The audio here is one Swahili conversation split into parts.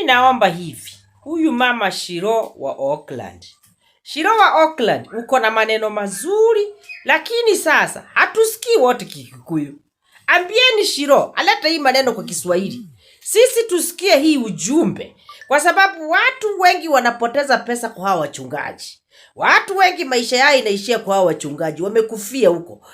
naomba hivi, huyu mama Shiro wa Auckland, Shiro wa Auckland, uko na maneno mazuri, lakini sasa hatusikii wote Kikuyu. Ambieni Shiro aleta hii maneno kwa Kiswahili, sisi tusikie hii ujumbe, kwa sababu watu wengi wanapoteza pesa kwa hawa wachungaji. Watu wengi maisha yao inaishia kwa hawa wachungaji, wamekufia huko.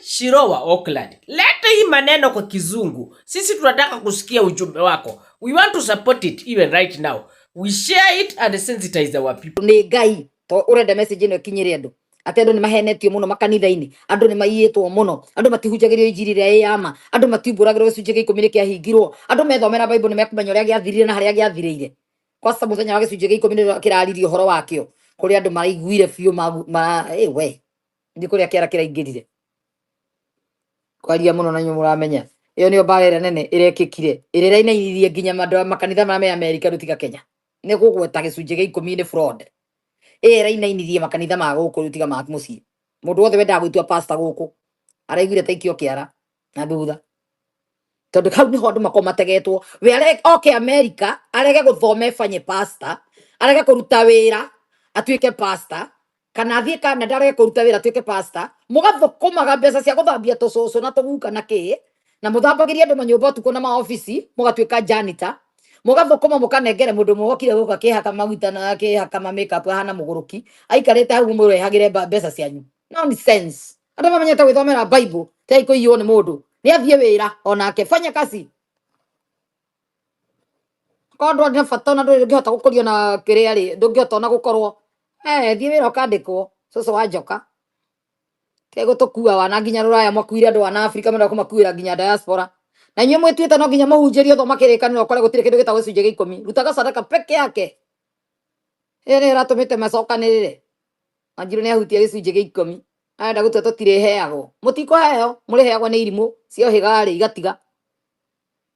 #Shiro wa Auckland, leta hii maneno kwa Kizungu, sisi tunataka kusikia ujumbe wako. We want to support it even right now. We share it and sensitize our people. Ni Ngai to urenda message ino kinyire andu ati andu ni mahenetio muno makanitha-ini, andu ni maiyitwo muno, andu matihunjagirio injiri ria yama, andu matiumbũragĩrwo gĩcunjĩ gĩa 10 kĩahingirwo, andu methomera Bible ni mekumenya ũrĩa gĩathirire na harĩa gĩathirĩire. Kwa sababu muthenya wa gĩcunjĩ gĩa 10 kĩraririe ũhoro wakĩo kũrĩ andu maraiguire biũ we ndi kũrĩa kĩara kĩraingĩrire kwaria muno na nyũ mũramenya iyo nĩyo mbara ĩrĩa nene ĩrekĩkire ĩrĩa inainirie nginya makanitha ma Amerika rũtiga Kenya nĩ gũgweta gĩcunjĩ gĩa 10 nĩ fraud. Inainirie makanitha ma gũkũ rũtiga ma mũciĩ. Mũndũ wothe wendaga gwĩtua pastor gũkũ araiguire taikio kĩara na thutha, tondũ kau nĩho andũ makoma mategetwo. We oke America arege gũthoma efanye pastor, arege kũruta wĩra atuĩke pastor, kana athiĩ Canada arege kũruta wĩra atuĩke pastor, mũgathũkũmaga mbeca cia gũthambia tũcũcũ na tũguka na kĩ, na mũthambagĩria andũ manyũmba ũtukũ na maobici, mũgatuĩka janitor, mũgathũkũma mũkanengere mũndũ mwokire gũka kĩhaka maguta na kĩhaka makeup hana mũgũrũki aikarĩte hau mũrehagĩre mbeca cianyu. Nonsense. Andũ mamenyete gwĩthomera Bible tei kũiywo nĩ mũndũ, nĩ athiĩ wĩra onake fanya kazi. Kondo nĩ bata na ndũngĩhota gũkũrio na kĩrĩa rĩ, ndũngĩhota ona gũkorwo thiĩ wĩra ũkandĩkwo cũcũ wa njoka kegũtũkua wana nginya rũraya mwakuire andũ wana Afrika menda kũmakuĩra nginya diaspora. Na nyuĩ mwĩtuĩte no nginya mũhunjĩrio thoma kĩrĩkanĩro kũrĩa gũtirĩ kĩndũ gĩtagwo gĩcunjĩ gĩa 10. Rutaga sadaka peke yake. Nĩ ĩratũmĩte macokanĩrĩre. Wanjiru nĩ ahutia gĩcunjĩ gĩa 10. Arenda gũtua tũtirĩheagwo. Mũtikũheo, mũrĩheagwo nĩ irimũ cio hĩgarĩ igatiga.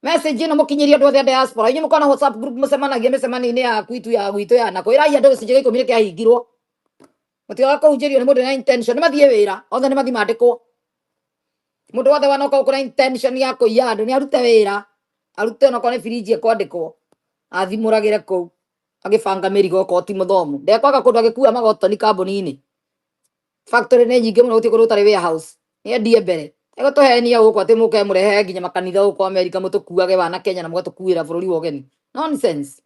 Message ĩno mũkinyĩrie andũ othe a diaspora. Inyuĩ mũkona WhatsApp group mũcemanagia mĩcemanio-inĩ ya gwitũ ya na kwĩrai andũ gĩcunjĩ gĩa 10 nĩ kĩahingirwo. Mũtigaga kũhunjĩrio nĩ mũndũ na intention, nĩ mathiĩ wĩra, othe nĩ mathiĩ mandĩkwo. Mũndũ wothe wanoka gũkora intention ya kũiya andũ nĩ arute wĩra, arute no kone firiji ekwandĩkwo, athimũragĩre kũu agĩbanga mĩrigo okorwo ti mũthomu. Ndekwaga kũndũ agĩkua magotoni kambuni-inĩ. Factory nĩ nyingĩ mũno gũtirĩ kũndũ gũtarĩ warehouse. Nĩ endie mbere. Egũtũhenia gũkũ atĩ mũke mũrehe nginya makanitha gũkũ Amerika mũtũkuage wana Kenya na mũgatũkuĩra bũrũri wa ũgeni. Nonsense.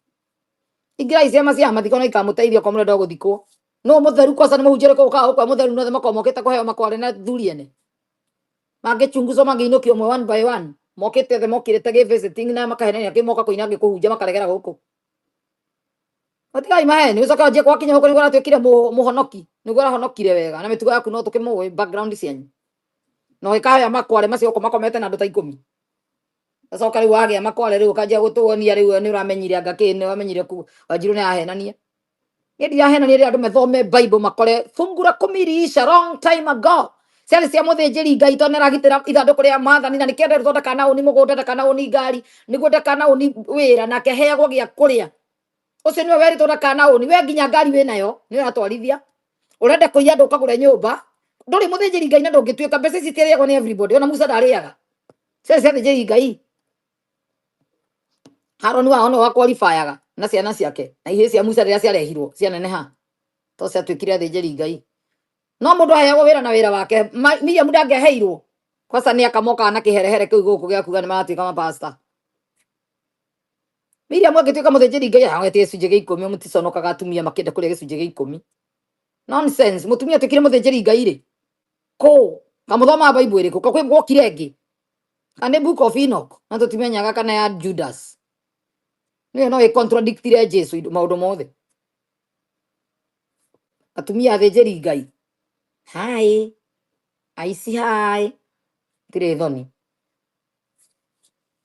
Ingĩrai ciama cia mathiko no ikamũteithia okorwo mũrenda gũthikwo. No mũtheru kwanza nĩ mũhunjĩre kũu kwa mũtheru no thema mokĩte kũheo makware na thuri ene. Mangĩchunguzwo mangĩinũkio mwe one by one. Mokĩte othe mokĩrĩte gĩ visiting na makahenania kĩmoka kũina ngĩkũhunja makaregera gũkũ. Matigai maheni ũcoka ũnjie gwakinya gũkũ nĩguo aratuĩkire mũhonoki, nĩguo arahonokire wega na mĩtugo yaku no tũkĩmũĩ background cianyu. No ĩkahea makware macio gũkũ makomete na andũ ta 10. Ũcoka rĩu wagĩa makware rĩu ũkanjia gũtũonia rĩu nĩ ũramenyire anga kĩ nĩ wamenyire Wanjiru nĩ ahenania. Niĩ ndirahenania rĩrĩa andũ methome Bible makore fungu la 10 liisha long time ago. Ciarĩ cia mũthĩnjĩri Ngai tondũ nĩaragitĩra ithandũkũ rĩa maathani na nĩkĩo nderĩtwo ndakanaũni mũgũnda ndakanaũni ngari nĩguo ndakanaũni wĩra nake heagwo gĩa kũrĩa. Ũcio nĩwe werĩtwo ndakanaũni, we nginya ngari wĩ nayo nĩ ũratwarithia. Ũrenda kũiya andũ ũkagũre nyũmba, ndũrĩ mũthĩnjĩri Ngai na ndũngĩtuĩka mbeca ici citirĩagwo nĩ everybody. Ona Musa ndarĩaga. Ciarĩ cia mũthĩnjĩri Ngai. Haroni wao no wakwalifayaga na ciana ciake na ihĩĩ cia Musa rĩrĩa ciarehirwo cianeneha to ciatuĩkire athĩnjĩri Ngai. No mũndũ aheagwo wĩra na wĩra wake. Miriam ndangĩaheirwo kwasa nĩ akamoka na kĩherehere kĩu gũkũ gĩa kuga nĩ maratuĩka mapasta. Miriam angĩtuĩka mũthĩnjĩri Ngai agetie gĩcunjĩ gĩa 10 mũticonokaga atumia makĩenda kũrĩa gĩcunjĩ gĩa 10. Nonsense. Mũtumia tuĩkire mũthĩnjĩri Ngai rĩ kũ kamũthoma Bible ĩrĩkũ kwĩ gwokire ĩngĩ kana book of Enoch na tũtimenyaga kana ya Judas nĩyo no ĩcontradictire Jesu maũndũ mothe. Atumia athĩnjĩri Ngai hai aici hai tire thoni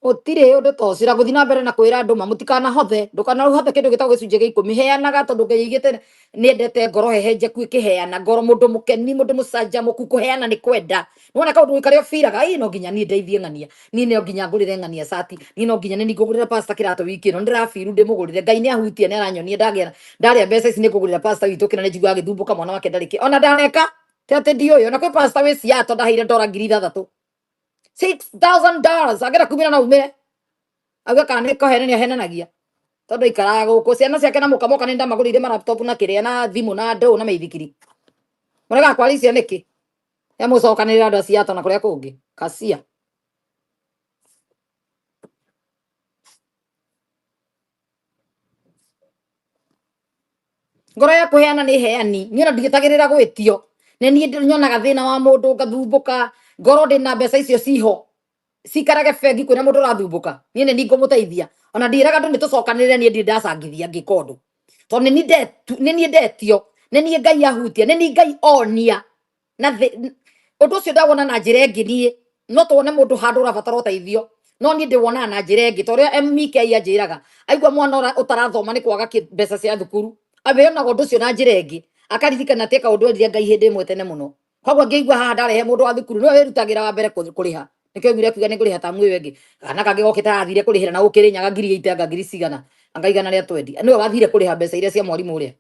ũtirĩ ũndũ ta ũcio gũthiĩ na mbere na kwĩra andũ mũtikanahothe ndũkanahothe kĩndũ gĩtagwo gĩcunjĩ gĩa 10. Heanaga tondũ Ngai aigĩte nĩendete ngoro hehenjeku ĩkĩheana ngoro mũndũ mũkeni mũndũ mũcanjamũku kũheana nĩ kwenda. Nĩwona kaũndũ karĩa ũbiraga no nginya niĩ ndeithie ng'ania niĩ no nginya ngũrĩre ng'ania cati niĩ no nginya nĩ ngũgũrĩra pastor kĩratũ wiki ĩno ndĩrabiru ndĩmũgũrĩre. Ngai nĩ ahutie nĩ aranyonia ndarĩa mbeca ici nĩ ngũgũrĩra pastor witũ kĩna nĩ njiguaga gĩthumbũka mwana wake ndarĩ kĩ ona ndaneka tete ndiũyũ na kwĩ pastor wĩ Seattle ndaheire $6,000 agera kumĩra na umĩre auga kana nä kohene nä ahenanagia tondå ikaraga gå kå ciana ciake na må kamoka nä ndamagå rä ire maraptop na kä rä a na thimå na ndå na maithikiri må rega kwaricia nä kä amå cokanä rä ra andå aciato na kå rä a kå ngä kacia ngoro ya kå heana nä heani nä ona ndigätagä rä ra gwä tio nä niä nyonaga thä na wa må ndå ngathumbå ka ngoro ndä na mbeca icio ciho cikarage bengi kwä na må ndå rathumbå ka niä nä ni ngå må teithia ona ndiraga andå nä tå cokanä rä re niä ndirä ndacangithia ngä kondå tondå nä niä ndetio nä niä ngai ahutia nä niä ngai onia na å ndå å cio ndawona na njä ra ä ngä niä no twone må ndå handå å rabatara å teithio no niä ndä wonaga na njä ra ä ngä torä mk anjä raga aigua mwana å tarathoma nä kwaga mbeca cia thukuru abeonaga å ndå å cio na njä ra ä ngä akaririkana atä eka å ndå erire ngai hä ndä ä mwe tene må no koguo ngä igua haha ndarehe må ndå wa thukuru nä we wä rutagä ra wa mbere kå rä ha nä kä oigire kuga nä ngå rä ha tamu ä yo ä ngä kana kangä gokä tarathire kå rä hä ra na gå kä rä nyaga ngiri anga ngiri cigana anga igana rä a twendi nä we wathire kå rä ha mbeca iria cia mwarimå å rä a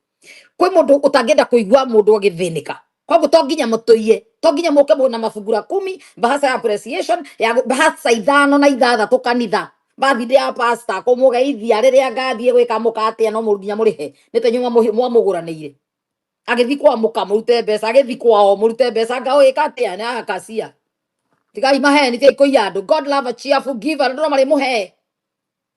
kwä må ndå å tangä enda kå igua må ndå agä thä nä ka koguo to nginya må tå iye to nginya må ke na mabungura 10 bahasa ya appreciation ya bahasa ithano na ithathatå kanitha bathindä ya pasta kå må geithia rä rä a ngathiä gwä kamå ka atä a no må nginya må rä he nä tenyå mwamå gå ranä ire agä thi kwamå ka må rute mbeca agä thi kwao må rute mbeca ngao ä ka atä a nä akacia tigai maheni tigai kå iya andå god love a cheerful giver ndå marä må he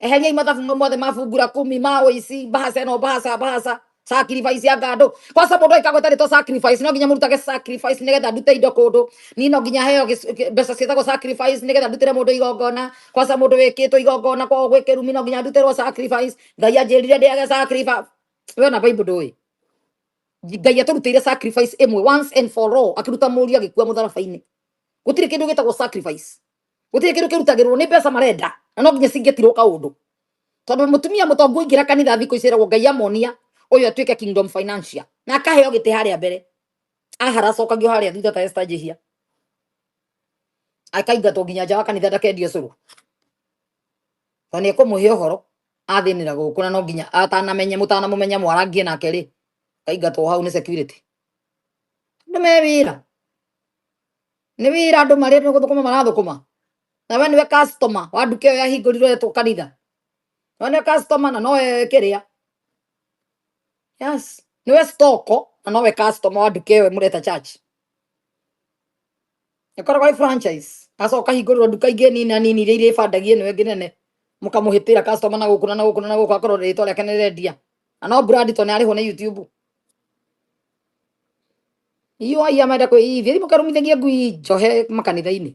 eheriai mathabu mothe mabungura 10 ma ũici bahasa no bahasa sacrifice ya ngandå kwa sababu ndo ikagweta rĩtwa sacrifice no nginya mũrutage sacrifice nĩgetha ndute indo kũndũ ni no nginya heo mbeca ciĩtagwo sacrifice nĩgetha ndutĩre mũndũ igongona kwa sababu mũndũ wĩkĩtwo igongona kwa gwĩ kĩrumi no nginya ndutĩrwo sacrifice ngai anjĩrire ndĩage sacrifice wona bible ndũĩ ngai atũrutĩire sacrifice ĩmwe once and for all akĩruta mũriũ agĩkua mũtharaba-inĩ gũtirĩ kĩndũ gĩtagwo sacrifice gũtirĩ kĩndũ kĩrutagĩrwo nĩ mbeca marenda na no nginya cingĩtirwo kaũndũ tondũ mũtumia mũtongu ingĩra kanitha thikũ iciragwo ngai amonia ũyũ atuĩke kingdom financial na akaheo gĩtĩ harĩa mbere aharacokagio harĩa thutha ta Esther Njĩhia akaingatwo nginya nja wa kanitha ndakendio cũrũ tondũ nĩ ekũmũhe ũhoro athĩnĩra gũkũ na no nginya atanamenye mũtanamũmenya mwarangie nake rĩ akaingatwo hau nĩ security andũ me wĩra nĩ wĩra andũ marĩ nĩ gũthũkũma marathũkũma na we nĩwe customer wa nduka ĩyo yahingũrirwo yetwo kanitha we nĩwe customer na nowe kĩrĩa yes nĩwe stoko na nowe customer wa nduka ĩyo mũreta church ĩkoragwo ĩ franchise acoka hingũrĩrwo nduka ingĩ nini nini iria irĩ bandagie nĩwe ngĩ nene mũkamũhĩtĩra customer na gũkũ na gũkũ na gũkũ akorwo rĩtwa rĩake nĩ rendia na no brand to nĩ arĩhwo nĩ YouTube iyo ai amenda kwĩithia thiĩ mũkarumithagie ngui njohe makanitha-inĩ